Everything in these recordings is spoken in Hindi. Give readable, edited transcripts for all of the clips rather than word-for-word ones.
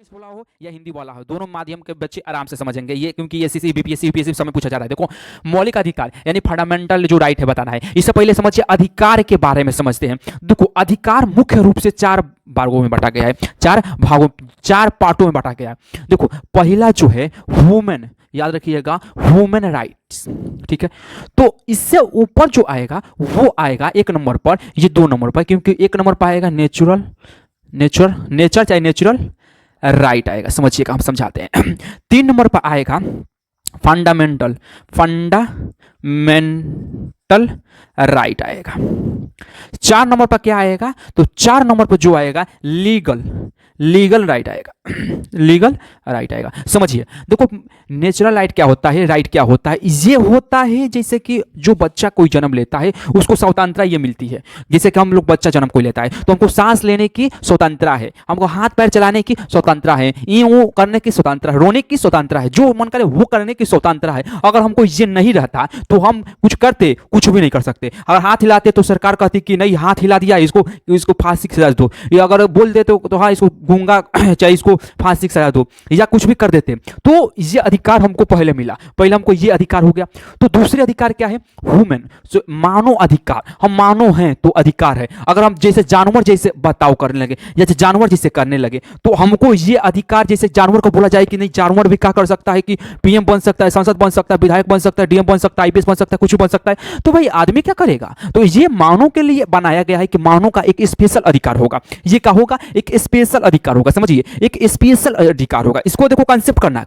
इंग्लिश बोला हो या हिंदी वाला हो, दोनों माध्यम के बच्चे आराम से समझेंगे ये, क्योंकि ये सीसी बीपीएससी यूपीएससी समय पूछा जा रहा है। देखो, मौलिक अधिकार यानी फंडामेंटल जो राइट है बताना है। इससे पहले समझिए अधिकार के बारे में समझते हैं। देखो, अधिकार मुख्य रूप से 4 भागों में बांटा गया है, 4 पार्टों में बांटा गया है। देखो, पहला जो है वुमेन, याद रखिएगा, वुमेन राइट्स, ठीक है। तो इससे ऊपर जो आएगा वो आएगा 1 नंबर पर, ये 2 नंबर पर, क्योंकि 1 नंबर पर आएगा नेचर चाहे नेचुरल राइट आएगा, समझिएगा, हम समझाते हैं। 3 नंबर पर आएगा फंडामेंटल राइट आएगा। 4 नंबर पर क्या आएगा, तो 4 नंबर पर जो आएगा लीगल राइट आएगा, लीगल राइट आएगा। समझिए, देखो, नेचुरल राइट क्या होता है, राइट क्या होता है, ये होता है जैसे कि जो बच्चा कोई जन्म लेता है उसको स्वतंत्रता ये मिलती है। जैसे कि हम लोग बच्चा जन्म कोई लेता है तो हमको सांस लेने की स्वतंत्रता है, हमको हाथ पैर चलाने की स्वतंत्रता है, ये वो करने की स्वतंत्रता है, रोने की स्वतंत्रता है, जो मन करे वो करने की स्वतंत्रता है। अगर हमको ये नहीं रहता तो हम कुछ भी नहीं कर सकते। अगर हाथ हिलाते तो सरकार कहती कि नहीं, हाथ हिला दिया, इसको फांसी की सजा दो, या अगर बोल देते तो हाँ इसको गूंगा चाहे इसको फांसी की सजा दो, या कुछ भी कर देते। तो ये अधिकार हमको पहले मिला, पहले हमको ये अधिकार हो गया। तो दूसरे अधिकार क्या है, ह्यूमन मानव अधिकार, हम मानव हैं तो अधिकार है। अगर हम जैसे जानवर जैसे बर्ताव करने लगे, जैसे जानवर जैसे करने लगे, तो हमको ये अधिकार, जैसे जानवर को बोला जाए कि नहीं, जानवर भी क्या कर सकता है कि पीएम बन सकता है, सांसद बन सकता है, विधायक बन सकता है, डीएम बन सकता है, आईपीएस बन सकता है, कुछ भी बन सकता है। तो भाई आदमी क्या करेगा, तो ये मानव के लिए बनाया गया है कि मानव का एक स्पेशल अधिकार होगा। ये क्या होगा, एक स्पेशल अधिकार होगा, समझिए, एक स्पेशल अधिकार होगा। इसको देखो कंसेप्ट करना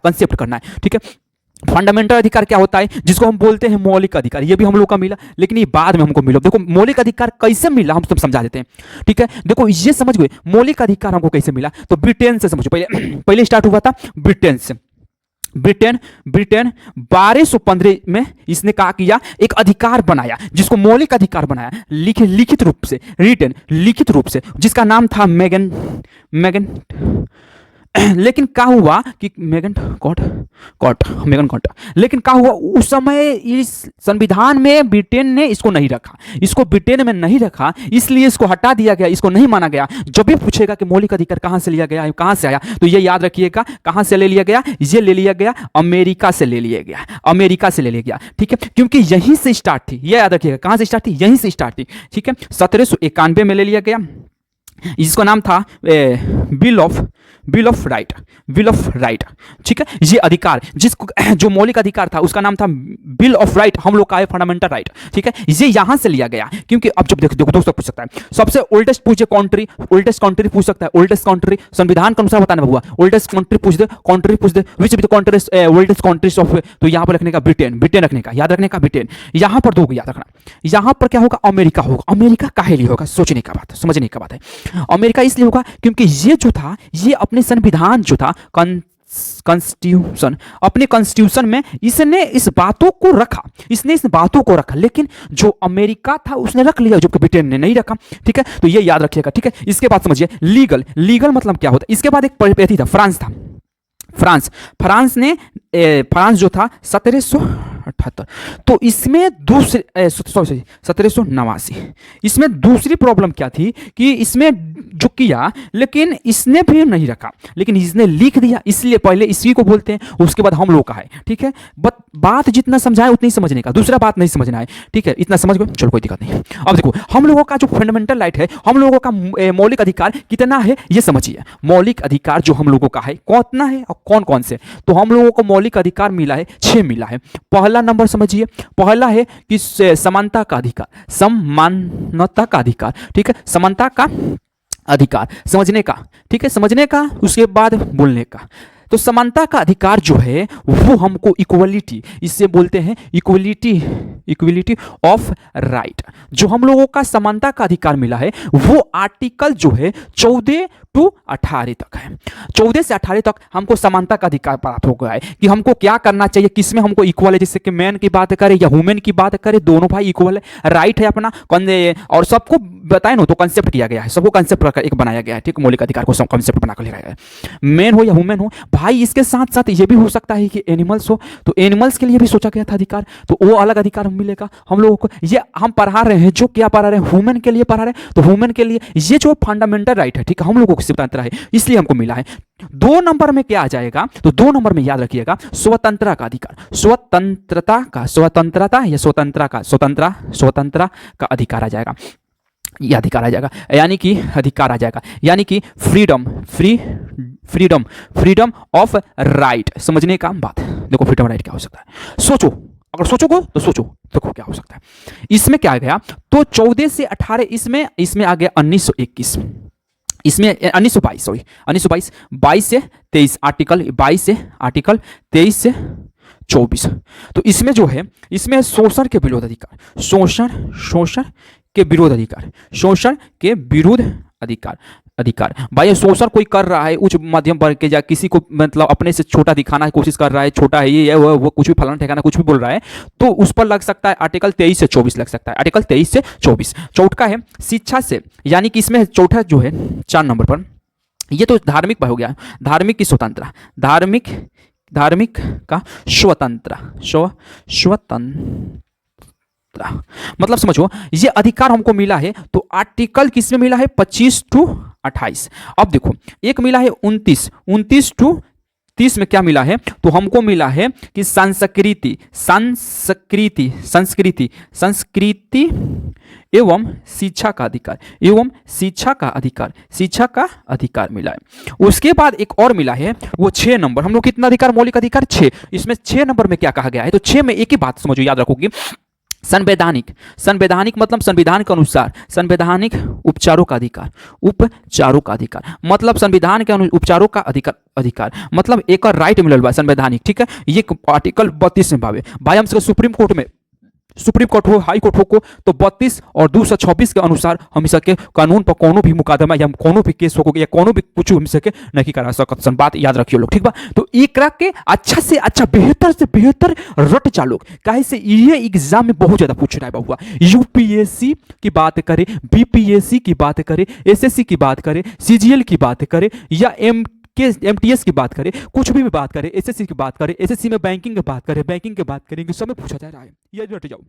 है, ठीक है। फंडामेंटल अधिकार क्या होता है, जिसको हम बोलते हैं मौलिक अधिकार, ये भी हम लोग का मिला, लेकिन ये बाद में हमको मिला। देखो, मौलिक अधिकार कैसे मिला हम सब समझा देते हैं, ठीक है। देखो, ये समझ गए मौलिक अधिकार हमको कैसे मिला, तो ब्रिटेन से समझो। पहले स्टार्ट हुआ था ब्रिटेन से। ब्रिटेन 1215 में इसने कहा किया, एक अधिकार बनाया जिसको मौलिक अधिकार बनाया, लिखित रूप से, लिखित रूप से, जिसका नाम था मैगन लेकिन क्या हुआ कि मैगन कॉट, लेकिन क्या हुआ उस समय इस संविधान में ब्रिटेन ने इसको नहीं रखा, ब्रिटेन में नहीं रखा, इसलिए इसको हटा दिया गया, इसको नहीं माना गया। जब भी पूछेगा कि मौलिक अधिकार कहां से लिया गया है, कहां से आया, तो ये याद रखिएगा, कहां से ले लिया गया, ये ले लिया गया अमेरिका से ले लिया गया, ठीक है, क्योंकि यहीं से स्टार्ट थी। ये याद रखिएगा, कहां से स्टार्ट थी, यहीं से स्टार्ट थी, ठीक है। 1791 में ले लिया गया, इसका नाम था बिल ऑफ राइट, ठीक है। ये अधिकार जो मौलिक अधिकार था उसका नाम था बिल ऑफ राइट, हम लोग का है फंडामेंटल राइट, ठीक है। ये यहां से लिया गया, क्योंकि अब जब देखो दोस्तों पूछ सकता है, सबसे ओल्डेस्ट पूछे कंट्री पूछ सकता है, ओल्डेस्ट कंट्री संविधान के अनुसार बताना हुआ, ओल्डेस्ट कंट्री पूछ दे विच भी कंट्रीज ओल्डेस्ट कंट्रीज ऑफ, तो यहां पर रखने का ब्रिटेन रखने का, याद रखने का ब्रिटेन, यहां पर दो याद रखना। यहां पर क्या होगा, अमेरिका होगा। अमेरिका काहे लिए होगा, सोचने का बात है, समझने का बात है। अमेरिका इसलिए होगा क्योंकि ये जो था, ये अपने संविधान जो था, कॉन्स्टिट्यूशन, अपने कॉन्स्टिट्यूशन में इसने इस बातों को रखा, लेकिन जो अमेरिका था उसने रख लिया, जो कि ब्रिटेन ने नहीं रखा, ठीक है। तो ये याद रखिएगा, ठीक है। इसके बाद समझिए लीगल मतलब क्या होता है। इसके बाद एक परिपेथी था, फ्रांस जो था 1778, तो इसमें 1789, इसमें दूसरी प्रॉब्लम क्या थी कि इसमें जो किया, लेकिन इसने भी नहीं रखा, लेकिन इसने लिख दिया, इसलिए पहले इसी को बोलते हैं, उसके बाद हम लोग का है, ठीक है। बात जितना समझाए उतनी समझने का, दूसरा बात नहीं समझना है, ठीक है। इतना समझ गए, चलो कोई दिक्कत नहीं। अब देखो, हम लोगों का जो फंडामेंटल राइट है, हम लोगों का मौलिक अधिकार कितना है ये समझिए। मौलिक अधिकार जो हम लोगों का है कितना है और कौन से, तो हम लोगों को मौलिक अधिकार मिला है 6 मिला है। पहला नंबर समझिए, पहला है कि समानता का अधिकार, ठीक है, समानता का अधिकार, समझने का, ठीक है, समझने का, उसके बाद बोलने का। तो समानता का अधिकार जो है वो हमको इक्वलिटी, इससे बोलते हैं इक्वलिटी ऑफ राइट। जो हम लोगों का समानता का अधिकार मिला है वो आर्टिकल जो है 14 to 18 तक है। 14 से 18 तक हमको समानता का अधिकार प्राप्त हो गया है कि हमको क्या करना चाहिए, किसमें हमको इक्वल है, जैसे कि मैन की बात करें या वुमेन की बात करें, दोनों भाई इक्वल है, राइट है अपना, और सबको बताए ना, तो कंसेप्ट किया गया है, सबको कंसेप्ट एक बनाया गया है, ठीक, मौलिक अधिकार को कंसेप्ट बनाकर लिया गया है। मैन हो या वुमेन हो भाई, इसके साथ साथ ये भी हो सकता है कि एनिमल्स हो, तो एनिमल्स के लिए भी सोचा गया था अधिकार, तो वो अलग अधिकार मिलेगा हम लोगों को। ये हम पढ़ा रहे हैं, जो क्या पढ़ा रहे हैं, वुमेन के लिए पढ़ा रहे हैं, तो वुमेन के लिए ये जो फंडामेंटल राइट है, ठीक है, हम लोगों स्वतंत्र है, इसलिए हमको मिला है। 2 नंबर में क्या आ जाएगा, तो 2 नंबर में याद रखिएगा स्वतंत्रता का अधिकार, स्वतंत्रता या स्वतंत्रता का अधिकार आ जाएगा, ये अधिकार आ जाएगा, यानी कि अधिकार आ जाएगा, यानी कि फ्रीडम ऑफ राइट। समझने का बात, देखो फ्रीडम राइट क्या हो सकता है, सोचो, अगर सोचोगे तो सोचो देखो क्या हो सकता है। इसमें क्या आ गया, तो 14 से 18, इसमें आ गया 1921, इसमें 1922, सॉरी 1922, 22 से 23 आर्टिकल, 22 से आर्टिकल 23 से 24। तो इसमें जो है, इसमें शोषण के विरोध अधिकार, शोषण के विरोध अधिकार, शोषण के विरुद्ध अधिकार। भाई शोषण कोई कर रहा है उच्च मध्यम वर्ग के, या किसी को मतलब अपने से छोटा दिखाना की कोशिश कर रहा है, छोटा है ये वो कुछ भी फलाना ठिकाना कुछ भी बोल रहा है, तो उस पर लग सकता है आर्टिकल 23 से 24 लग सकता है, आर्टिकल 23 से 24। चौथा है शिक्षा से, यानी कि इसमें चौथा जो है 4 नंबर पर, ये तो धार्मिक पर हो गया, धार्मिक की स्वतंत्रता, धार्मिक का स्वतंत्र मतलब समझो, ये अधिकार हमको मिला है, तो आर्टिकल किस में मिला है 25 to 28। अब देखो एक मिला है 29 to 30 में क्या मिला है, तो हमको मिला है कि संस्कृति एवं शिक्षा का अधिकार, मिला है। उसके बाद एक और मिला है, वो 6 नंबर, हम लोग कितना अधिकार, मौलिक अधिकार 6, इसमें 6 नंबर में क्या कहा गया है, तो 6 में एक ही बात समझो, याद रखोगे, संवैधानिक मतलब संविधान के अनुसार संवैधानिक उपचारों का अधिकार, मतलब संविधान के उपचारों का अधिकार मतलब एक और राइट मिलल बा संवैधानिक, ठीक है। ये आर्टिकल 32 में भावे भाई, हम सुप्रीम कोर्ट हो, हाई कोर्ट हो को, तो 32 और 226 के अनुसार हम सके कानून पर कोनो भी मुकदमा या कोनो भी केस हो या कोनो भी कुछ हम सके नहीं करा सकत सन, बात याद रखियो लोग, ठीक बा। तो एकरा के अच्छा से अच्छा, बेहतर से बेहतर रट चालो, काहे से ये एग्जाम में बहुत ज्यादा पूछ रहा है बाबुआ। यूपीएससी की बात करें, बीपीएससी की बात करें, एसएससी की बात करें, सीजीएल की बात करें, या एमटीएस की बात करें, कुछ भी बात करें, एसएससी की बात करें, एसएससी में बैंकिंग की बात करें, सब में पूछा जा रहा है, ये रट जाओ।